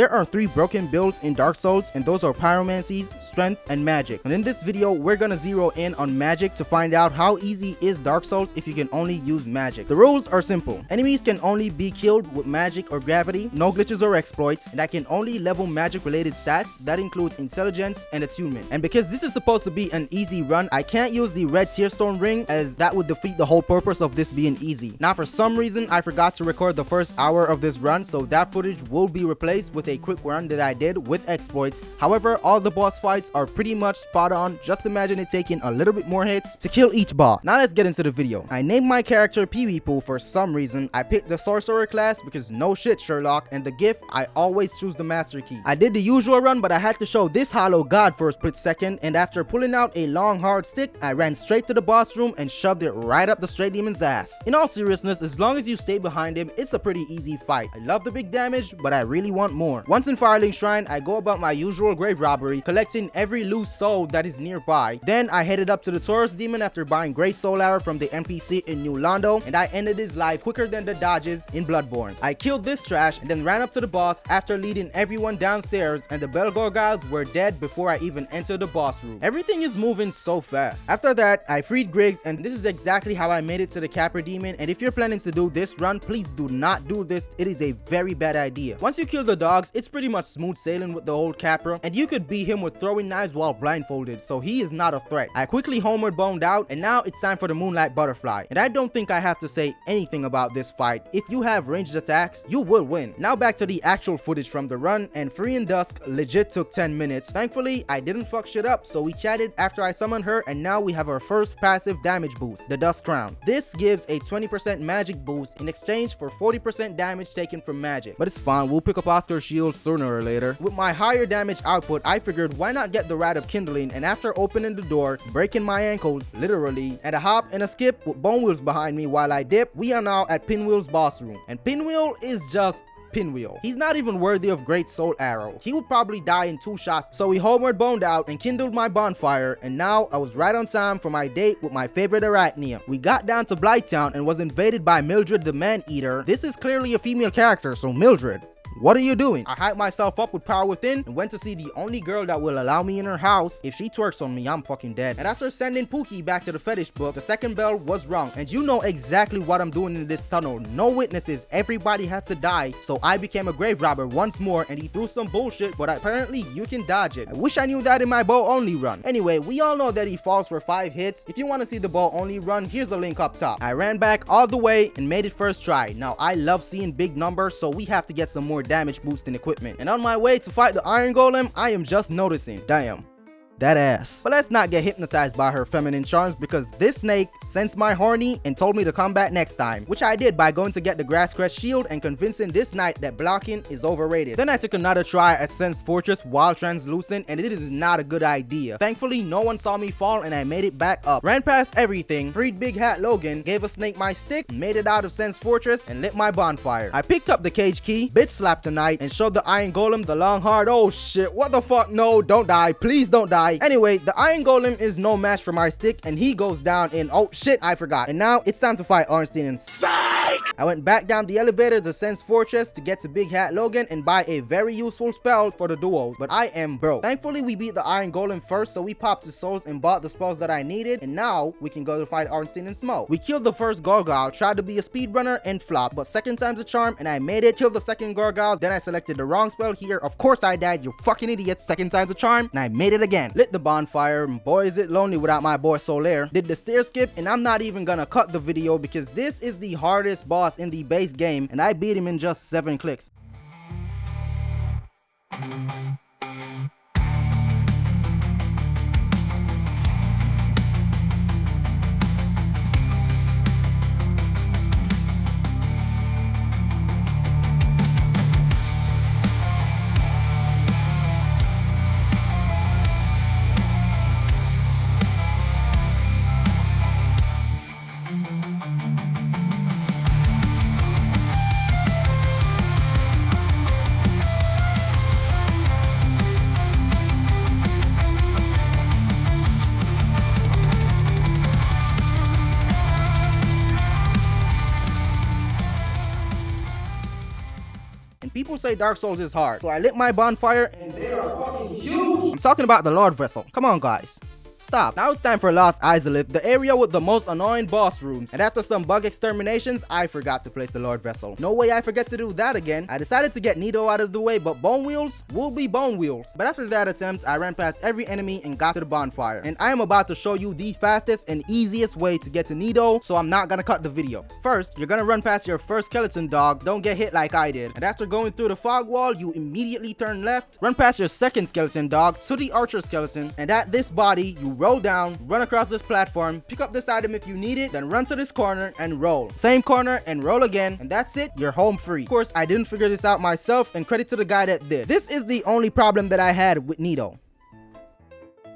There are 3 broken builds in Dark Souls, and those are Pyromancies, Strength, and Magic. And in this video, we're gonna zero in on Magic to find out how easy is Dark Souls if you can only use Magic. The rules are simple. Enemies can only be killed with Magic or Gravity, no glitches or exploits, and I can only level Magic related stats. That includes Intelligence and Attunement. And because this is supposed to be an easy run, I can't use the red Tearstone ring as that would defeat the whole purpose of this being easy. Now for some reason, I forgot to record the first hour of this run, so that footage will be replaced with a quick run that I did with exploits. However, all the boss fights are pretty much spot on. Just imagine it taking a little bit more hits to kill each boss. Now let's get into the video. I named my character Pee-wee-Poo for some reason. I picked the Sorcerer class because no shit Sherlock, and the gift, I always choose the Master Key. I did the usual run, but I had to show this Hollow God for a split second, and after pulling out a long hard stick, I ran straight to the boss room and shoved it right up the Stray Demon's ass. In all seriousness, as long as you stay behind him, it's a pretty easy fight. I love the big damage, but I really want more. Once in Firelink Shrine, I go about my usual grave robbery, collecting every loose soul that is nearby. Then I headed up to the Taurus Demon after buying Great Soul Arrow from the NPC in New Londo, and I ended his life quicker than the dodges in Bloodborne. I killed this trash and then ran up to the boss after leading everyone downstairs, and the Bell Gorgals were dead before I even entered the boss room. Everything is moving so fast. After that, I freed Griggs, and this is exactly how I made it to the Capra Demon. And if you're planning to do this run, please do not do this. It is a very bad idea. Once you kill the dogs, it's pretty much smooth sailing with the old Capra, and you could beat him with throwing knives while blindfolded, so he is not a threat. I quickly homeward boned out, and now it's time for the Moonlight Butterfly. And I don't think I have to say anything about this fight. If you have ranged attacks, you will win. Now back to the actual footage from the run, and freeing Dusk legit took 10 minutes. Thankfully, I didn't fuck shit up, so we chatted after I summoned her, and now we have our first passive damage boost, the Dusk Crown. This gives a 20% magic boost in exchange for 40% damage taken from magic. But it's fine, we'll pick up Oscar's shield sooner or later. With my higher damage output, I figured why not get the Rod of Kindling, and after opening the door, breaking my ankles, literally, and a hop and a skip with Bone Wheels behind me while I dip, we are now at Pinwheel's boss room. And Pinwheel is just Pinwheel. He's not even worthy of Great Soul Arrow. He would probably die in 2 shots. So we homeward boned out and kindled my bonfire, and now I was right on time for my date with my favorite Arachnia. We got down to Blighttown and was invaded by Mildred the Man-Eater. This is clearly a female character, so Mildred, what are you doing? I hyped myself up with Power Within and went to see the only girl that will allow me in her house. If she twerks on me, I'm fucking dead. And after sending Pookie back to the fetish book, the second bell was rung. And you know exactly what I'm doing in this tunnel. No witnesses, everybody has to die. So I became a grave robber once more, and he threw some bullshit, but apparently you can dodge it. I wish I knew that in my bow only run. Anyway, we all know that he falls for 5 hits. If you want to see the bow only run, here's a link up top. I ran back all the way and made it first try. Now I love seeing big numbers, so we have to get some more damage boosting equipment. And on my way to fight the Iron Golem, I am just noticing, damn, that ass. But let's not get hypnotized by her feminine charms, because this snake sensed my horny and told me to come back next time, which I did by going to get the Grass Crest shield and convincing this knight that blocking is overrated. Then I took another try at Sense Fortress while translucent, and it is not a good idea. Thankfully, no one saw me fall and I made it back up. Ran past everything, freed Big Hat Logan, gave a snake my stick, made it out of Sense Fortress, and lit my bonfire. I picked up the cage key, bitch slapped the knight, and showed the Iron Golem the long hard. Oh shit, what the fuck? No, don't die, please don't die. Anyway, the Iron Golem is no match for my stick, and he goes down in, oh shit, I forgot. And now it's time to fight Ornstein and Psych! I went back down the elevator to Sense Fortress to get to Big Hat Logan and buy a very useful spell for the duos, but I am broke. Thankfully, we beat the Iron Golem first, so we popped his souls and bought the spells that I needed, and now we can go to fight Ornstein and Smoke. We killed the first Gargoyle, tried to be a speedrunner and flopped, but second time's a charm, and I made it. Killed the second Gargoyle, then I selected the wrong spell here. Of course I died, you fucking idiots. Second time's a charm, and I made it again. Lit the bonfire, and boy is it lonely without my boy Solaire. Did the stair skip, and I'm not even gonna cut the video because this is the hardest boss in the base game, and I beat him in just 7 clicks. say Dark Souls is hard. So I lit my bonfire and they are fucking huge. I'm talking about the Lord Vessel. Come on, guys. Stop. Now it's time for Lost Izalith, the area with the most annoying boss rooms. And after some bug exterminations, I forgot to place the Lord Vessel. No way I forget to do that again. I decided to get Nito out of the way, but Bone Wheels will be Bone Wheels. But after that attempt, I ran past every enemy and got to the bonfire. And I am about to show you the fastest and easiest way to get to Nito, so I'm not gonna cut the video. First, you're gonna run past your first skeleton dog. Don't get hit like I did. And after going through the fog wall, you immediately turn left, run past your second skeleton dog to the archer skeleton, and at this body, you roll down, run across this platform, pick up this item if you need it, then run to this corner and roll. Same corner and roll again, and that's it, you're home free. Of course, I didn't figure this out myself, and credit to the guy that did. This is the only problem that I had with Nito.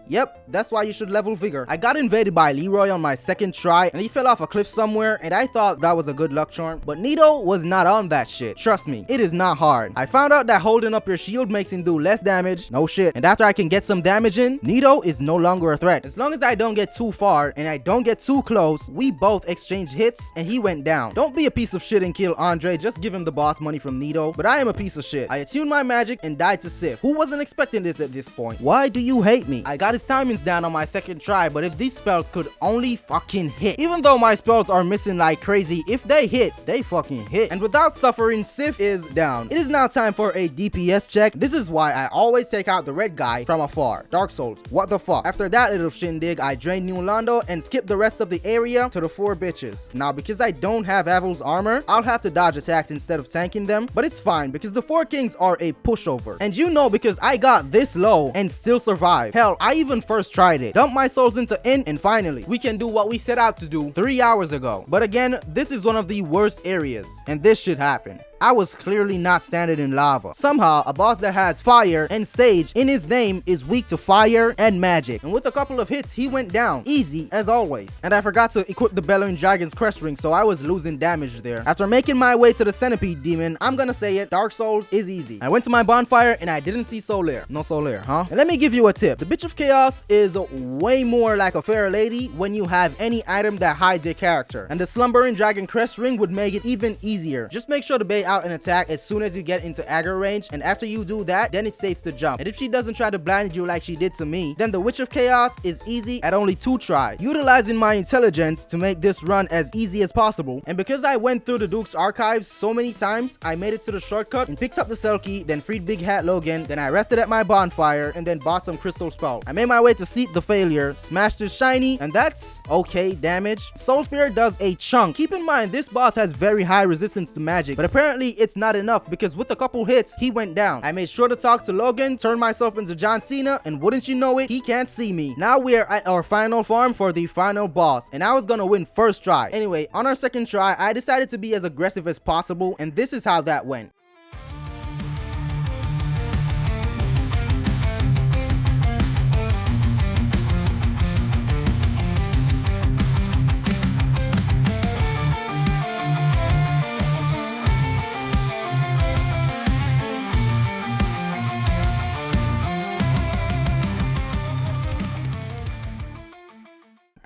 Yep, that's why you should level vigor. I got invaded by Leroy on my second try and he fell off a cliff somewhere and I thought that was a good luck charm. But Nito was not on that shit. Trust me, it is not hard. I found out that holding up your shield makes him do less damage. No shit. And after I can get some damage in, Nito is no longer a threat. As long as I don't get too far and I don't get too close, we both exchange hits and he went down. Don't be a piece of shit and kill Andre, just give him the boss money from Nito. But I am a piece of shit. I attuned my magic and died to Sif, who wasn't expecting this at this point. Why do you hate me? I got his timings down on my second try, but if these spells could only fucking hit. Even though my spells are missing like crazy, if they hit, they fucking hit. And without suffering, Sif is down. It is now time for a DPS check. This is why I always take out the red guy from afar. Dark Souls, what the fuck? After that little shindig, I drained New Londo and skipped the rest of the area to the 4 bitches. Now, because I don't have Avil's armor, I'll have to dodge attacks instead of tanking them, but it's fine because the 4 kings are a pushover. And you know, because I got this low and still survived. Hell, I even first tried it. Dump my souls into Int, and finally, we can do what we set out to do 3 hours ago. But again, this is one of the worst areas, and this should happen. I was clearly not standing in lava. Somehow, a boss that has fire and sage in his name is weak to fire and magic. And with a couple of hits, he went down. Easy, as always. And I forgot to equip the Bellowing Dragon's Crest Ring, so I was losing damage there. After making my way to the Centipede Demon, I'm gonna say it, Dark Souls is easy. I went to my bonfire and I didn't see Solaire. No Solaire, huh? And let me give you a tip. The Bitch of Chaos is way more like a fair lady when you have any item that hides your character. And the Slumbering Dragon Crest Ring would make it even easier. Just make sure to bait out an attack as soon as you get into aggro range, and after you do that, then it's safe to jump. And if she doesn't try to blind you like she did to me, then the Witch of Chaos is easy at only 2 tries. Utilizing my intelligence to make this run as easy as possible, and because I went through the Duke's archives so many times, I made it to the shortcut and picked up the Selkie, then freed Big Hat Logan, then I rested at my bonfire and then bought some crystal spell. I made my way to Seep the Failure, smashed his shiny, and that's okay damage. Soul Spear does a chunk. Keep in mind, this boss has very high resistance to magic, but apparently it's not enough because with a couple hits, he went down. I made sure to talk to Logan, turn myself into John Cena, and wouldn't you know it, he can't see me. Now we are at our final farm for the final boss, and I was gonna win first try. Anyway, on our second try, I decided to be as aggressive as possible, and this is how that went.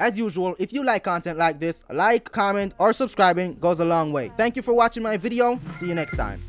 As usual, if you like content like this, like, comment, or subscribing goes a long way. Thank you for watching my video. See you next time.